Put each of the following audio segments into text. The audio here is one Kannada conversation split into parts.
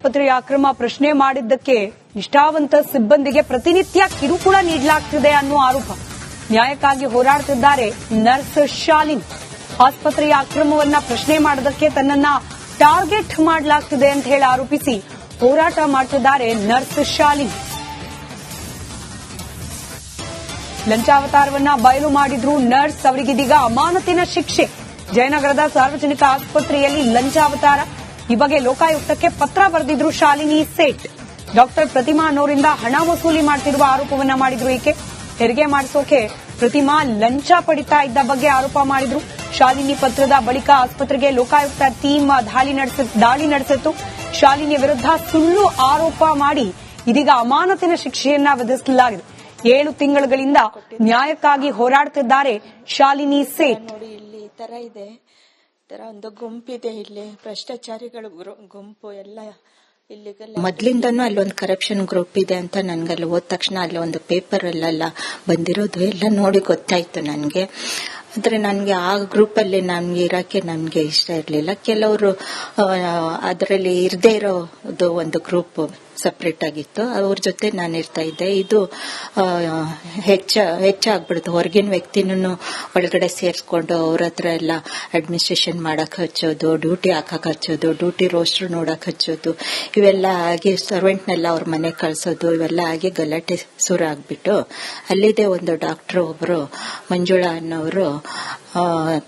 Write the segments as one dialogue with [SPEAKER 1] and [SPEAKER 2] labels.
[SPEAKER 1] ಆಸ್ಪತ್ರೆಯ ಅಕ್ರಮ ಪ್ರಶ್ನೆ ಮಾಡಿದ್ದಕ್ಕೆ ನಿಷ್ಠಾವಂತ ಸಿಬ್ಬಂದಿಗೆ ಪ್ರತಿನಿತ್ಯ ಕಿರುಕುಳ ನೀಡಲಾಗ್ತಿದೆ ಅನ್ನೋ ಆರೋಪ. ನ್ಯಾಯಕ್ಕಾಗಿ ಹೋರಾಡುತ್ತಿದ್ದಾರೆ ನರ್ಸ್ ಶಾಲಿನಿ. ಆಸ್ಪತ್ರೆಯ ಅಕ್ರಮವನ್ನ ಪ್ರಶ್ನೆ ಮಾಡೋದಕ್ಕೆ ತನ್ನನ್ನ ಟಾರ್ಗೆಟ್ ಮಾಡಲಾಗ್ತಿದೆ ಅಂತ ಹೇಳಿ ಆರೋಪಿಸಿ ಹೋರಾಟ ಮಾಡ್ತಿದ್ದಾರೆ ನರ್ಸ್ ಶಾಲಿನಿ. ಲಂಚಾವತಾರವನ್ನ ಬಯಲು ಮಾಡಿದ್ರು ನರ್ಸ್, ಅವರಿಗಿದೀಗ ಅಮಾನತಿನ ಶಿಕ್ಷೆ. ಜಯನಗರದ ಸಾರ್ವಜನಿಕ ಆಸ್ಪತ್ರೆಯಲ್ಲಿ ಲಂಚಾವತಾರ. ಈ ಬಗ್ಗೆ ಲೋಕಾಯುಕ್ತಕ್ಕೆ ಪತ್ರ ಬರೆದಿದ್ರು ಶಾಲಿನಿ ಸೇಠ್. ಡಾಕ್ಟರ್ ಪ್ರತಿಮಾ ಅನ್ನೋರಿಂದ ಹಣ ವಸೂಲಿ ಮಾಡ್ತಿರುವ ಆರೋಪವನ್ನ ಮಾಡಿದ್ರು ಈಕೆ. ಹೆರಿಗೆ ಮಾಡಿಸೋಕೆ ಪ್ರತಿಮಾ ಲಂಚ ಪಡಿತಾ ಇದ್ದ ಬಗ್ಗೆ ಆರೋಪ ಮಾಡಿದ್ರು. ಶಾಲಿನಿ ಪತ್ರದ ಬಳಿಕ ಆಸ್ಪತ್ರೆಗೆ ಲೋಕಾಯುಕ್ತ ಟೀಮ್ ದಾಳಿ ನಡೆಸಿತ್ತು. ಶಾಲಿನಿ ವಿರುದ್ಧ ಸುಳ್ಳು ಆರೋಪ ಮಾಡಿ ಇದೀಗ ಅಮಾನತಿನ ಶಿಕ್ಷೆಯನ್ನ ವಿಧಿಸಲಾಗಿದೆ. 7 ತಿಂಗಳುಗಳಿಂದ ನ್ಯಾಯಕ್ಕಾಗಿ ಹೋರಾಡುತ್ತಿದ್ದಾರೆ ಶಾಲಿನಿ ಸೇಠ್.
[SPEAKER 2] ಇಲ್ಲಿ ಈ ತರ ಇದೆ, ತರ ಒಂದು ಗುಂಪಿದೆ, ಇಲ್ಲಿ ಭ್ರಷ್ಟಾಚಾರಿಗಳು ಗುಂಪು ಎಲ್ಲ.
[SPEAKER 3] ಮೊದ್ಲಿಂದನೂ ಅಲ್ಲೊಂದು ಕರಪ್ಷನ್ ಗ್ರೂಪ್ ಇದೆ ಅಂತ ನನ್ಗಲ್ಲಿ ಹೋದ ತಕ್ಷಣ ಅಲ್ಲಿ ಒಂದು ಪೇಪರ್ ಅಲ್ಲೆಲ್ಲ ಬಂದಿರೋದು ಎಲ್ಲ ನೋಡಿ ಗೊತ್ತಾಯ್ತು ನನಗೆ. ಆದ್ರೆ ನನ್ಗೆ ಆ ಗ್ರೂಪ್ ಅಲ್ಲಿ ನನ್ಗೆ ಇರಕ್ಕೆ ನನ್ಗೆ ಇಷ್ಟ ಇರ್ಲಿಲ್ಲ. ಕೆಲವರು ಅದರಲ್ಲಿ ಇರದೇ ಇರೋದು ಒಂದು ಗ್ರೂಪ್ ಸಪರೇಟ್ ಆಗಿತ್ತು, ಅವ್ರ ಜೊತೆ ನಾನು ಇರ್ತಾ ಇದ್ದೆ. ಇದು ಹೆಚ್ಚಾಗ್ಬಿಡ್ತು. ಹೊರಗಿನ ವ್ಯಕ್ತಿನೂ ಒಳಗಡೆ ಸೇರಿಸ್ಕೊಂಡು ಅವ್ರ ಹತ್ರ ಎಲ್ಲ ಅಡ್ಮಿನಿಸ್ಟ್ರೇಷನ್ ಮಾಡಕ್ ಹಚ್ಚೋದು, ಡ್ಯೂಟಿ ಹಾಕಕ್ ಹಚ್ಚೋದು, ಡ್ಯೂಟಿ ರೋಸ್ಟರ್ ನೋಡಕ್ ಹಚ್ಚೋದು, ಇವೆಲ್ಲ ಆಗಿ ಸರ್ವೆಂಟ್ನೆಲ್ಲ ಅವ್ರ ಮನೆ ಕಳ್ಸೋದು, ಇವೆಲ್ಲ ಆಗಿ ಗಲಾಟೆ ಶುರು ಆಗ್ಬಿಟ್ಟು ಅಲ್ಲಿದೆ ಒಂದು ಡಾಕ್ಟರ್ ಒಬ್ರು ಮಂಜುಳಾ ಅನ್ನೋರು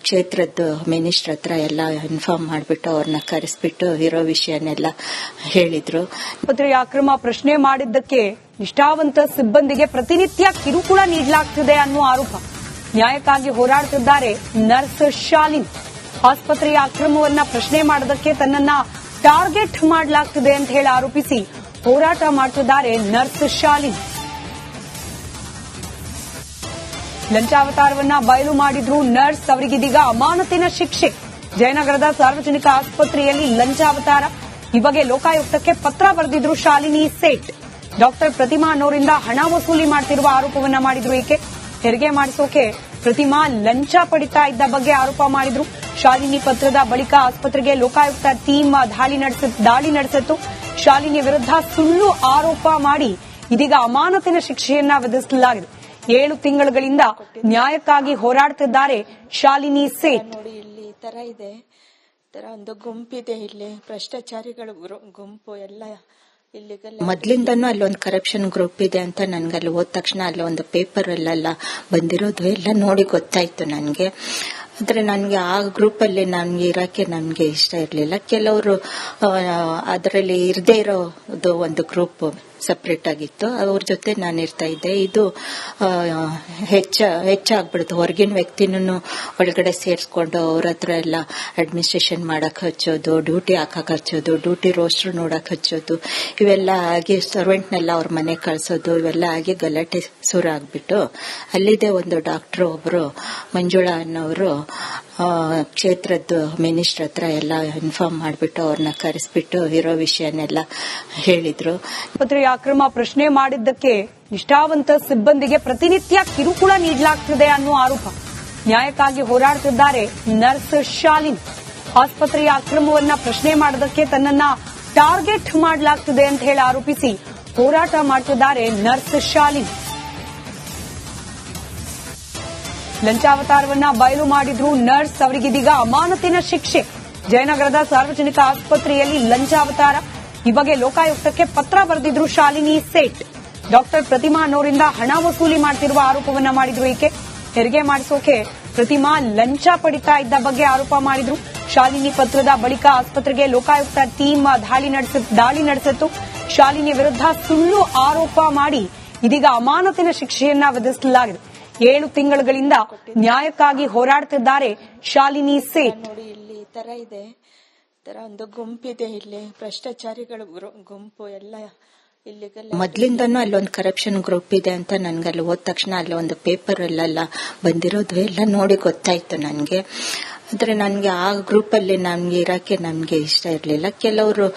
[SPEAKER 3] ಕ್ಷೇತ್ರದ ಮಿನಿಸ್ಟರ್ ಹತ್ರ ಎಲ್ಲ ಇನ್ಫಾರ್ಮ್ ಮಾಡ್ಬಿಟ್ಟು ಅವ್ರನ್ನ ಕರೆಸ್ಬಿಟ್ಟು ಇರೋ ವಿಷಯನೆಲ್ಲ ಹೇಳಿದ್ರು.
[SPEAKER 1] ಆಸ್ಪತ್ರೆಯ ಅಕ್ರಮ ಪ್ರಶ್ನೆ ಮಾಡಿದ್ದಕ್ಕೆ ನಿಷ್ಠಾವಂತ ಸಿಬ್ಬಂದಿಗೆ ಪ್ರತಿನಿತ್ಯ ಕಿರುಕುಳ ನೀಡಲಾಗ್ತಿದೆ ಅನ್ನೋ ಆರೋಪ. ನ್ಯಾಯಕ್ಕಾಗಿ ಹೋರಾಡುತ್ತಿದ್ದಾರೆ ನರ್ಸ್ ಶಾಲಿನಿ. ಆಸ್ಪತ್ರೆಯ ಅಕ್ರಮವನ್ನ ಪ್ರಶ್ನೆ ಮಾಡೋದಕ್ಕೆ ತನ್ನನ್ನ ಟಾರ್ಗೆಟ್ ಮಾಡಲಾಗ್ತಿದೆ ಅಂತ ಹೇಳಿ ಆರೋಪಿಸಿ ಹೋರಾಟ ಮಾಡ್ತಿದ್ದಾರೆ ನರ್ಸ್ ಶಾಲಿನಿ. ಲಂಚಾವತಾರವನ್ನ ಬಯಲು ಮಾಡಿದ್ರು ನರ್ಸ್, ಅವರಿಗಿದೀಗ ಅಮಾನತಿನ ಶಿಕ್ಷೆ. ಜಯನಗರದ ಸಾರ್ವಜನಿಕ ಆಸ್ಪತ್ರೆಯಲ್ಲಿ ಲಂಚಾವತಾರ. ಈ ಬಗ್ಗೆ ಲೋಕಾಯುಕ್ತಕ್ಕೆ ಪತ್ರ ಬರೆದಿದ್ರು ಶಾಲಿನಿ ಸೇಠ್. ಡಾಕ್ಟರ್ ಪ್ರತಿಮಾ ಅನ್ನೋರಿಂದ ಹಣ ವಸೂಲಿ ಮಾಡ್ತಿರುವ ಆರೋಪವನ್ನ ಮಾಡಿದ್ರು ಈಕೆ. ಹೆರಿಗೆ ಮಾಡಿಸೋಕೆ ಪ್ರತಿಮಾ ಲಂಚ ಪಡಿತಾ ಇದ್ದ ಬಗ್ಗೆ ಆರೋಪ ಮಾಡಿದ್ರು. ಶಾಲಿನಿ ಪತ್ರದ ಬಳಿಕ ಆಸ್ಪತ್ರೆಗೆ ಲೋಕಾಯುಕ್ತ ಟೀಮ್ ದಾಳಿ ನಡೆಸಿತ್ತು. ಶಾಲಿನಿ ವಿರುದ್ಧ ಸುಳ್ಳು ಆರೋಪ ಮಾಡಿ ಇದೀಗ ಅಮಾನತಿನ ಶಿಕ್ಷೆಯನ್ನ ವಿಧಿಸಲಾಗಿದೆ. 7 ತಿಂಗಳುಗಳಿಂದ ನ್ಯಾಯಕ್ಕಾಗಿ ಹೋರಾಡುತ್ತಿದ್ದಾರೆ ಶಾಲಿನಿ ಸೇಠ್.
[SPEAKER 2] ನೋಡಿ ಇಲ್ಲಿ ಈ ತರ ಇದೆ, ತರ ಒಂದು ಗುಂಪಿದೆ, ಇಲ್ಲಿ ಭ್ರಷ್ಟಾಚಾರಿಗಳು ಗುಂಪು ಎಲ್ಲ.
[SPEAKER 3] ಮೊದ್ಲಿಂದನೂ ಅಲ್ಲೊಂದು ಕರಪ್ಷನ್ ಗ್ರೂಪ್ ಇದೆ ಅಂತ ನನ್ಗಲ್ಲಿ ಹೋದ ತಕ್ಷಣ ಅಲ್ಲಿ ಒಂದು ಪೇಪರ್ ಅಲ್ಲೆಲ್ಲ ಬಂದಿರೋದು ಎಲ್ಲ ನೋಡಿ ಗೊತ್ತಾಯ್ತು ನನಗೆ. ಆದ್ರೆ ನನ್ಗೆ ಆ ಗ್ರೂಪ್ ಅಲ್ಲಿ ನನ್ಗೆ ಇರಕ್ಕೆ ನನ್ಗೆ ಇಷ್ಟ ಇರ್ಲಿಲ್ಲ. ಕೆಲವರು ಅದರಲ್ಲಿ ಇರದೇ ಇರೋದು ಒಂದು ಗ್ರೂಪ್ ಸಪರೇಟ್ ಆಗಿತ್ತು, ಅವ್ರ ಜೊತೆ ನಾನು ಇರ್ತಾ ಇದ್ದೆ. ಇದು ಹೆಚ್ಚಾಗ್ಬಿಡ್ತು. ಹೊರಗಿನ ವ್ಯಕ್ತಿನೂ ಒಳಗಡೆ ಸೇರಿಸ್ಕೊಂಡು ಅವ್ರ ಹತ್ರ ಎಲ್ಲ ಅಡ್ಮಿನಿಸ್ಟ್ರೇಷನ್ ಮಾಡಕ್ ಹಚ್ಚೋದು, ಡ್ಯೂಟಿ ಹಾಕಕ್ ಹಚ್ಚೋದು, ಡ್ಯೂಟಿ ರೋಸ್ಟರ್ ನೋಡಕ್ ಹಚ್ಚೋದು, ಇವೆಲ್ಲ ಆಗಿ ಸರ್ವೆಂಟ್ನೆಲ್ಲ ಅವ್ರ ಮನೆ ಕಳ್ಸೋದು, ಇವೆಲ್ಲ ಆಗಿ ಗಲಾಟೆ ಶುರು ಆಗ್ಬಿಟ್ಟು ಅಲ್ಲಿದೆ ಒಂದು ಡಾಕ್ಟರ್ ಒಬ್ರು ಮಂಜುಳಾ ಅನ್ನೋರು ಕ್ಷೇತ್ರದ ಮಿನಿಸ್ಟರ್ ಹತ್ರ ಎಲ್ಲ ಇನ್ಫಾರ್ಮ್ ಮಾಡ್ಬಿಟ್ಟು ಅವ್ರನ್ನ ಕರೆಸ್ಬಿಟ್ಟು ಇರೋ ವಿಷಯನೆಲ್ಲ ಹೇಳಿದ್ರು.
[SPEAKER 1] ಆಸ್ಪತ್ರೆಯ ಅಕ್ರಮ ಪ್ರಶ್ನೆ ಮಾಡಿದ್ದಕ್ಕೆ ನಿಷ್ಠಾವಂತ ಸಿಬ್ಬಂದಿಗೆ ಪ್ರತಿನಿತ್ಯ ಕಿರುಕುಳ ನೀಡಲಾಗ್ತಿದೆ ಅನ್ನೋ ಆರೋಪ. ನ್ಯಾಯಕ್ಕಾಗಿ ಹೋರಾಡುತ್ತಿದ್ದಾರೆ ನರ್ಸ್ ಶಾಲಿನಿ. ಆಸ್ಪತ್ರೆಯ ಅಕ್ರಮವನ್ನ ಪ್ರಶ್ನೆ ಮಾಡೋದಕ್ಕೆ ತನ್ನನ್ನ ಟಾರ್ಗೆಟ್ ಮಾಡಲಾಗ್ತಿದೆ ಅಂತ ಹೇಳಿ ಆರೋಪಿಸಿ ಹೋರಾಟ ಮಾಡ್ತಿದ್ದಾರೆ ನರ್ಸ್ ಶಾಲಿನಿ. ಲಂಚಾವತಾರವನ್ನ ಬಯಲು ಮಾಡಿದ್ರು ನರ್ಸ್, ಅವರಿಗಿದೀಗ ಅಮಾನತಿನ ಶಿಕ್ಷೆ. ಜಯನಗರದ ಸಾರ್ವಜನಿಕ ಆಸ್ಪತ್ರೆಯಲ್ಲಿ ಲಂಚಾವತಾರ. ಈ ಬಗ್ಗೆ ಲೋಕಾಯುಕ್ತಕ್ಕೆ ಪತ್ರ ಬರೆದಿದ್ರು ಶಾಲಿನಿ ಸೇಠ್. ಡಾಕ್ಟರ್ ಪ್ರತಿಮಾ ಅನ್ನೋರಿಂದ ಹಣ ವಸೂಲಿ ಮಾಡ್ತಿರುವ ಆರೋಪವನ್ನ ಮಾಡಿದ್ರು ಈಕೆ. ಹೆರಿಗೆ ಮಾಡಿಸೋಕೆ ಪ್ರತಿಮಾ ಲಂಚ ಪಡಿತಾ ಇದ್ದ ಬಗ್ಗೆ ಆರೋಪ ಮಾಡಿದ್ರು. ಶಾಲಿನಿ ಪತ್ರದ ಬಳಿಕ ಆಸ್ಪತ್ರೆಗೆ ಲೋಕಾಯುಕ್ತ ಟೀಮ್ ದಾಳಿ ನಡೆಸಿತ್ತು. ಶಾಲಿನಿ ವಿರುದ್ಧ ಸುಳ್ಳು ಆರೋಪ ಮಾಡಿ ಇದೀಗ ಅಮಾನತಿನ ಶಿಕ್ಷೆಯನ್ನ ವಿಧಿಸಲಾಗಿದೆ. 7 ತಿಂಗಳುಗಳಿಂದ ನ್ಯಾಯಕ್ಕಾಗಿ ಹೋರಾಡುತ್ತಿದ್ದಾರೆ ಶಾಲಿನಿ ಸೇಠ್.
[SPEAKER 2] ನೋಡಿ ಇಲ್ಲಿ ಈ ತರ ಇದೆ, ತರ ಒಂದು ಗುಂಪಿದೆ, ಇಲ್ಲಿ ಭ್ರಷ್ಟಾಚಾರಿಗಳು ಗುಂಪು ಎಲ್ಲ.
[SPEAKER 3] ಮೊದ್ಲಿಂದನೂ ಅಲ್ಲೊಂದು ಕರಪ್ಷನ್ ಗ್ರೂಪ್ ಇದೆ ಅಂತ ನನ್ಗಲ್ಲಿ ಹೋದ ತಕ್ಷಣ ಅಲ್ಲಿ ಒಂದು ಪೇಪರ್ ಅಲ್ಲೆಲ್ಲ ಬಂದಿರೋದು ಎಲ್ಲ ನೋಡಿ ಗೊತ್ತಾಯ್ತು ನನಗೆ. ಆದ್ರೆ ನನ್ಗೆ ಆ ಗ್ರೂಪ್ ಅಲ್ಲಿ ನನ್ಗೆ ಇರಕ್ಕೆ ನನ್ಗೆ ಇಷ್ಟ ಇರ್ಲಿಲ್ಲ. ಕೆಲವರು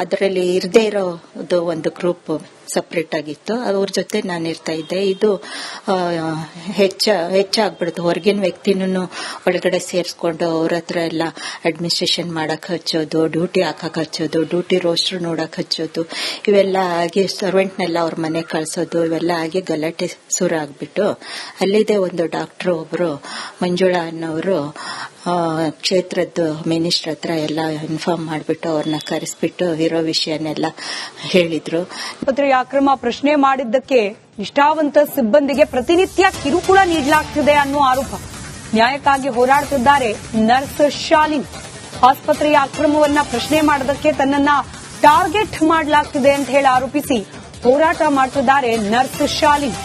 [SPEAKER 3] ಅದರಲ್ಲಿ ಇರದೇ ಇರೋದು ಒಂದು ಗ್ರೂಪ್ ಸಪರೇಟ್ ಆಗಿತ್ತು. ಅವ್ರ ಜೊತೆ ನಾನು ಇರ್ತಾ ಇದ್ದೆ. ಇದು ಹೆಚ್ಚಾಗ್ಬಿಡ್ತು. ಹೊರಗಿನ ವ್ಯಕ್ತಿನೂ ಒಳಗಡೆ ಸೇರಿಸ್ಕೊಂಡು ಅವ್ರ ಹತ್ರ ಎಲ್ಲ ಅಡ್ಮಿನಿಸ್ಟ್ರೇಷನ್ ಮಾಡಕ್ ಹಚ್ಚೋದು, ಡ್ಯೂಟಿ ಹಾಕಕ್ ಹಚ್ಚೋದು, ಡ್ಯೂಟಿ ರೋಸ್ಟರ್ ನೋಡಕ್ ಹಚ್ಚೋದು, ಇವೆಲ್ಲ ಆಗಿ ಸರ್ವೆಂಟ್ನೆಲ್ಲ ಅವ್ರ ಮನೆ ಕಳ್ಸೋದು, ಇವೆಲ್ಲ ಆಗಿ ಗಲಾಟೆ ಶುರು ಆಗ್ಬಿಟ್ಟು ಅಲ್ಲಿದೆ ಒಂದು ಡಾಕ್ಟರ್ ಒಬ್ರು ಮಂಜುಳಾ ಅನ್ನೋರು ಕ್ಷೇತ್ರದ ಮಿನಿಸ್ಟರ್ ಹತ್ರ ಎಲ್ಲ ಇನ್ಫಾರ್ಮ್ ಮಾಡಿಬಿಟ್ಟು ಅವ್ರನ್ನ ಕರೆಸ್ಬಿಟ್ಟು ಇರೋ ವಿಷಯನೆಲ್ಲ ಹೇಳಿದ್ರು.
[SPEAKER 1] ಆಸ್ಪತ್ರೆಯ ಅಕ್ರಮ ಪ್ರಶ್ನೆ ಮಾಡಿದ್ದಕ್ಕೆ ನಿಷ್ಠಾವಂತ ಸಿಬ್ಬಂದಿಗೆ ಪ್ರತಿನಿತ್ಯ ಕಿರುಕುಳ ನೀಡಲಾಗ್ತಿದೆ ಅನ್ನೋ ಆರೋಪ. ನ್ಯಾಯಕ್ಕಾಗಿ ಹೋರಾಡುತ್ತಿದ್ದಾರೆ ನರ್ಸ್ ಶಾಲಿನಿ. ಆಸ್ಪತ್ರೆಯ ಅಕ್ರಮವನ್ನ ಪ್ರಶ್ನೆ ಮಾಡೋದಕ್ಕೆ ತನ್ನನ್ನ ಟಾರ್ಗೆಟ್ ಮಾಡಲಾಗ್ತಿದೆ ಅಂತ ಹೇಳಿ ಆರೋಪಿಸಿ ಹೋರಾಟ ಮಾಡುತ್ತಿದ್ದಾರೆ ನರ್ಸ್ ಶಾಲಿನಿ.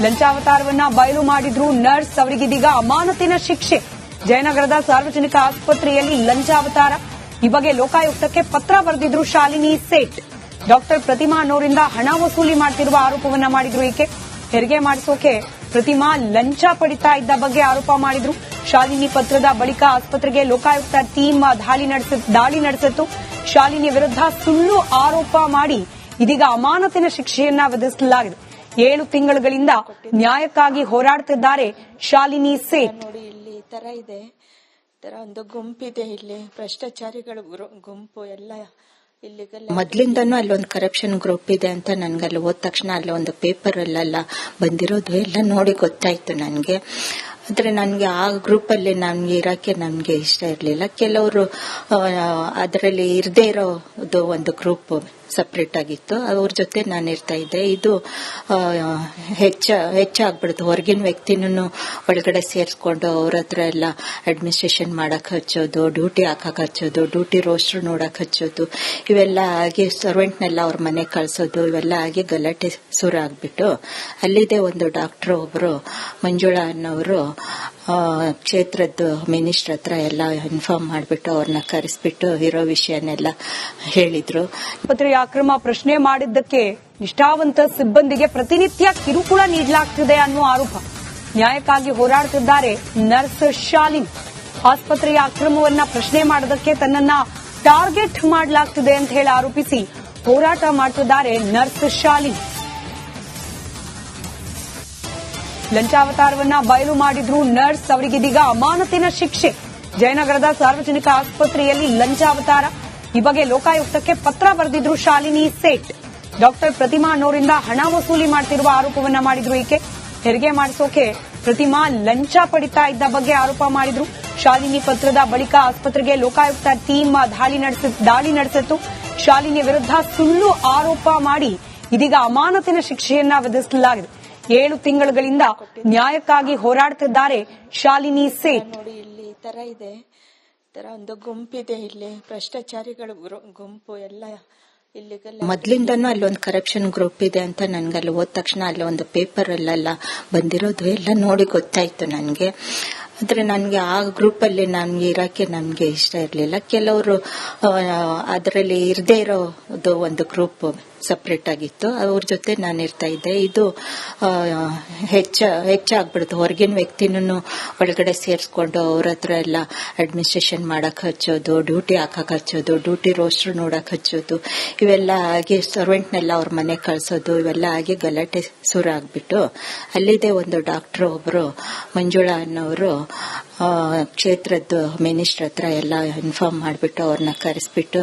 [SPEAKER 1] ಲಂಚಾವತಾರವನ್ನ ಬಯಲು ಮಾಡಿದ್ರು ನರ್ಸ್, ಅವರಿಗಿದೀಗ ಅಮಾನತಿನ ಶಿಕ್ಷೆ. ಜಯನಗರದ ಸಾರ್ವಜನಿಕ ಆಸ್ಪತ್ರೆಯಲ್ಲಿ ಲಂಚಾವತಾರ. ಈ ಬಗ್ಗೆ ಲೋಕಾಯುಕ್ತಕ್ಕೆ ಪತ್ರ ಬರೆದಿದ್ರು ಶಾಲಿನಿ ಸೇಠ್. ಡಾಕ್ಟರ್ ಪ್ರತಿಮಾ ಅನ್ನೋರಿಂದ ಹಣ ವಸೂಲಿ ಮಾಡ್ತಿರುವ ಆರೋಪವನ್ನ ಮಾಡಿದ್ರು ಈಕೆ. ಹೆರಿಗೆ ಮಾಡಿಸೋಕೆ ಪ್ರತಿಮಾ ಲಂಚ ಪಡಿತಾ ಇದ್ದ ಬಗ್ಗೆ ಆರೋಪ ಮಾಡಿದ್ರು. ಶಾಲಿನಿ ಪತ್ರದ ಬಳಿಕ ಆಸ್ಪತ್ರೆಗೆ ಲೋಕಾಯುಕ್ತ ಟೀಮ್ ದಾಳಿ ನಡೆಸಿತ್ತು. ಶಾಲಿನಿ ವಿರುದ್ಧ ಸುಳ್ಳು ಆರೋಪ ಮಾಡಿ ಇದೀಗ ಅಮಾನತಿನ ಶಿಕ್ಷೆಯನ್ನ ವಿಧಿಸಲಾಗಿದೆ. 7 ತಿಂಗಳುಗಳಿಂದ ನ್ಯಾಯಕ್ಕಾಗಿ ಹೋರಾಡುತ್ತಿದ್ದಾರೆ ಶಾಲಿನಿ ಸೇಠ್.
[SPEAKER 2] ನೋಡಿ, ಇಲ್ಲಿ ಈ ತರ ಇದೆ, ತರ ಒಂದು ಗುಂಪಿದೆ. ಇಲ್ಲಿ ಭ್ರಷ್ಟಾಚಾರಿಗಳ ಗುಂಪು ಎಲ್ಲ
[SPEAKER 3] ಮೊದ್ಲಿಂದನೂ ಅಲ್ಲೊಂದು ಕರಪ್ಷನ್ ಗ್ರೂಪ್ ಇದೆ ಅಂತ ನನ್ಗಲ್ಲಿ ಹೋದ ತಕ್ಷಣ ಅಲ್ಲಿ ಒಂದು ಪೇಪರ್ ಅಲ್ಲೆಲ್ಲ ಬಂದಿರೋದು ಎಲ್ಲ ನೋಡಿ ಗೊತ್ತಾಯ್ತು ನನಗೆ. ಆದ್ರೆ ನನಗೆ ಆ ಗ್ರೂಪ್ ಅಲ್ಲಿ ನನ್ಗೆ ಇರಕ್ಕೆ ನನ್ಗೆ ಇಷ್ಟ ಇರ್ಲಿಲ್ಲ. ಕೆಲವರು ಅದರಲ್ಲಿ ಇರದೇ ಇರೋದು ಒಂದು ಗ್ರೂಪ್ ಸಪರೇಟ್ ಆಗಿತ್ತು. ಅವ್ರ ಜೊತೆ ನಾನು ಇರ್ತಾ ಇದ್ದೆ. ಇದು ಹೆಚ್ಚಾಗ್ಬಿಡ್ತು. ಹೊರಗಿನ ವ್ಯಕ್ತಿನೂ ಒಳಗಡೆ ಸೇರಿಸ್ಕೊಂಡು ಅವ್ರ ಹತ್ರ ಎಲ್ಲ ಅಡ್ಮಿನಿಸ್ಟ್ರೇಷನ್ ಮಾಡಕ್ ಹಚ್ಚೋದು, ಡ್ಯೂಟಿ ಹಾಕಕ್ ಹಚ್ಚೋದು, ಡ್ಯೂಟಿ ರೋಸ್ಟರ್ ನೋಡಕ್ ಹಚ್ಚೋದು, ಇವೆಲ್ಲ ಆಗಿ ಸರ್ವೆಂಟ್ನೆಲ್ಲ ಅವ್ರ ಮನೆ ಕಳ್ಸೋದು, ಇವೆಲ್ಲ ಆಗಿ ಗಲಾಟೆ ಶುರು ಆಗ್ಬಿಟ್ಟು ಅಲ್ಲಿದೆ ಒಂದು ಡಾಕ್ಟರ್ ಒಬ್ರು ಮಂಜುಳಾ ಅನ್ನೋರು ಕ್ಷೇತ್ರದ ಮಿನಿಸ್ಟರ್ ಹತ್ರ ಎಲ್ಲ ಇನ್ಫಾರ್ಮ್ ಮಾಡಿಬಿಟ್ಟು ಅವ್ರನ್ನ ಕರೆಸ್ಬಿಟ್ಟು ಇರೋ ವಿಷಯನೆಲ್ಲ ಹೇಳಿದ್ರು.
[SPEAKER 1] ಆಸ್ಪತ್ರೆಯ ಅಕ್ರಮ ಪ್ರಶ್ನೆ ಮಾಡಿದ್ದಕ್ಕೆ ನಿಷ್ಠಾವಂತ ಸಿಬ್ಬಂದಿಗೆ ಪ್ರತಿನಿತ್ಯ ಕಿರುಕುಳ ನೀಡಲಾಗ್ತಿದೆ ಅನ್ನೋ ಆರೋಪ. ನ್ಯಾಯಕ್ಕಾಗಿ ಹೋರಾಡುತ್ತಿದ್ದಾರೆ ನರ್ಸ್ ಶಾಲಿನಿ. ಆಸ್ಪತ್ರೆಯ ಅಕ್ರಮವನ್ನ ಪ್ರಶ್ನೆ ಮಾಡೋದಕ್ಕೆ ತನ್ನನ್ನ ಟಾರ್ಗೆಟ್ ಮಾಡಲಾಗ್ತಿದೆ ಅಂತ ಹೇಳಿ ಆರೋಪಿಸಿ ಹೋರಾಟ ಮಾಡುತ್ತಿದ್ದಾರೆ ನರ್ಸ್ ಶಾಲಿನಿ. ಲಂಚಾವತಾರವನ್ನ ಬಯಲು ಮಾಡಿದ್ರು ನರ್ಸ್, ಅವರಿಗಿದೀಗ ಅಮಾನತಿನ ಶಿಕ್ಷೆ. ಜಯನಗರದ ಸಾರ್ವಜನಿಕ ಆಸ್ಪತ್ರೆಯಲ್ಲಿ ಲಂಚಾವತಾರ. ಈ ಬಗ್ಗೆ ಲೋಕಾಯುಕ್ತಕ್ಕೆ ಪತ್ರ ಬರೆದಿದ್ರು ಶಾಲಿನಿ ಸೇಠ್. ಡಾಕ್ಟರ್ ಪ್ರತಿಮಾ ಅನ್ನೋರಿಂದ ಹಣ ವಸೂಲಿ ಮಾಡ್ತಿರುವ ಆರೋಪವನ್ನ ಮಾಡಿದ್ರು ಈಕೆ. ಹೆರಿಗೆ ಮಾಡಿಸೋಕೆ ಪ್ರತಿಮಾ ಲಂಚ ಪಡಿತಾ ಇದ್ದ ಬಗ್ಗೆ ಆರೋಪ ಮಾಡಿದ್ರು. ಶಾಲಿನಿ ಪತ್ರದ ಬಳಿಕ ಆಸ್ಪತ್ರೆಗೆ ಲೋಕಾಯುಕ್ತ ಟೀಮ್ ದಾಳಿ ನಡೆಸಿತ್ತು. ಶಾಲಿನಿ ವಿರುದ್ಧ ಸುಳ್ಳು ಆರೋಪ ಮಾಡಿ ಇದೀಗ ಅಮಾನತಿನ ಶಿಕ್ಷೆಯನ್ನ ವಿಧಿಸಲಾಗಿದೆ. 7 ತಿಂಗಳುಗಳಿಂದ ನ್ಯಾಯಕ್ಕಾಗಿ ಹೋರಾಡುತ್ತಿದ್ದಾರೆ ಶಾಲಿನಿ ಸೇಠ್.
[SPEAKER 2] ನೋಡಿ, ಇಲ್ಲಿ ಈ ತರ ಇದೆ, ತರ ಒಂದು ಗುಂಪಿದೆ. ಇಲ್ಲಿ ಭ್ರಷ್ಟಾಚಾರಿಗಳ ಗುಂಪು ಎಲ್ಲ
[SPEAKER 3] ಮೊದ್ಲಿಂದನೂ ಅಲ್ಲೊಂದು ಕರಪ್ಷನ್ ಗ್ರೂಪ್ ಇದೆ ಅಂತ ನನ್ಗಲ್ಲಿ ಹೋದ ತಕ್ಷಣ ಅಲ್ಲಿ ಒಂದು ಪೇಪರ್ ಅಲ್ಲೆಲ್ಲ ಬಂದಿರೋದು ಎಲ್ಲ ನೋಡಿ ಗೊತ್ತಾಯ್ತು ನನಗೆ. ಆದ್ರೆ ನನಗೆ ಆ ಗ್ರೂಪ್ ಅಲ್ಲಿ ನನ್ಗೆ ಇರಕ್ಕೆ ನನ್ಗೆ ಇಷ್ಟ ಇರ್ಲಿಲ್ಲ. ಕೆಲವರು ಅದರಲ್ಲಿ ಇರದೇ ಇರೋದು ಒಂದು ಗ್ರೂಪ್ ಸಪರೇಟ್ ಆಗಿತ್ತು. ಅವ್ರ ಜೊತೆ ನಾನು ಇರ್ತಾ ಇದ್ದೆ. ಇದು ಹೆಚ್ಚಾಗ್ಬಿಡ್ತು. ಹೊರಗಿನ ವ್ಯಕ್ತಿನೂ ಒಳಗಡೆ ಸೇರಿಸ್ಕೊಂಡು ಅವ್ರ ಹತ್ರ ಎಲ್ಲ ಅಡ್ಮಿನಿಸ್ಟ್ರೇಷನ್ ಮಾಡಕ್ ಹಚ್ಚೋದು, ಡ್ಯೂಟಿ ಹಾಕಕ್ ಹಚ್ಚೋದು, ಡ್ಯೂಟಿ ರೋಸ್ಟರ್ ನೋಡಕ್ ಹಚ್ಚೋದು, ಇವೆಲ್ಲ ಆಗಿ ಸರ್ವೆಂಟ್ನೆಲ್ಲ ಅವ್ರ ಮನೆ ಕಳ್ಸೋದು, ಇವೆಲ್ಲ ಆಗಿ ಗಲಾಟೆ ಶುರು ಆಗ್ಬಿಟ್ಟು ಅಲ್ಲಿದೆ ಒಂದು ಡಾಕ್ಟರ್ ಒಬ್ರು ಮಂಜುಳಾ ಅನ್ನೋರು ಕ್ಷೇತ್ರದ ಮಿನಿಸ್ಟರ್ ಹತ್ರ ಎಲ್ಲ ಇನ್ಫಾರ್ಮ್ ಮಾಡಿಬಿಟ್ಟು ಅವ್ರನ್ನ ಕರೆಸ್ಬಿಟ್ಟು